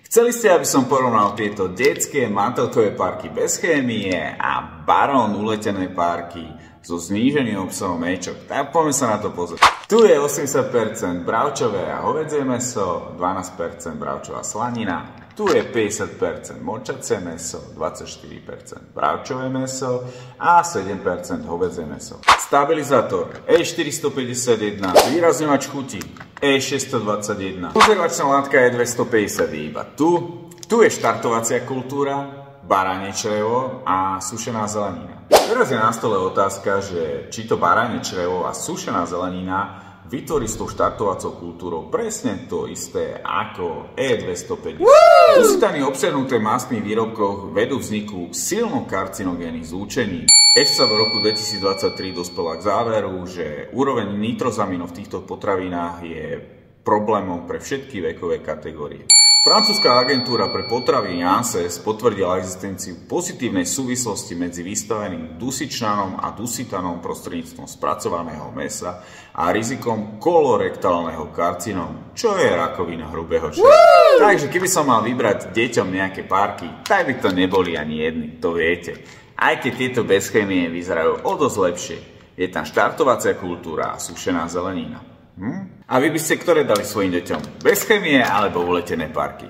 Chceli ste, aby som porovnal tieto detské mantelkové párky bez chémie a Baron uletené párky so zníženým obsahom éčok? Tak poďme sa na to pozrieť. Tu je 80% bravčové a hovädzie mäso, 12% bravčová slanina, tu je 50% močacie mäso, 24% bravčové mäso a 7% hovädzie mäso. Stabilizátor E451, zvýrazňovač chuti E621, konzervačná látka E250 iba tu je štartovacia kultúra, baránie črevo a sušená zelenina. Teraz je na stole otázka, že či to baránie črevo a sušená zelenina vytvorí s tou štartovacou kultúrou presne to isté ako E250. Dusitany obsiahnuté v mastných výrobkoch vedú vzniku silno karcinogénnych zlúčení. EFSA v roku 2023 dospela k záveru, že úroveň nitrozaminov v týchto potravinách je problémom pre všetky vekové kategórie. Francúzska agentúra pre potraviny ANSES potvrdila existenciu pozitívnej súvislosti medzi vystaveným dusičnanom a dusitanom prostredníctvom spracovaného mäsa a rizikom kolorektálneho karcinómu, čo je rakovina hrubého čreva. Takže keby som mal vybrať deťom nejaké párky, tak by to neboli ani jedny, to viete. Aj keď tieto bez chémie vyzerajú o dosť lepšie, je tam štartovacia kultúra a sušená zelenina. A vy by ste ktoré dali svojim deťom? Bez chémie alebo uletené párky?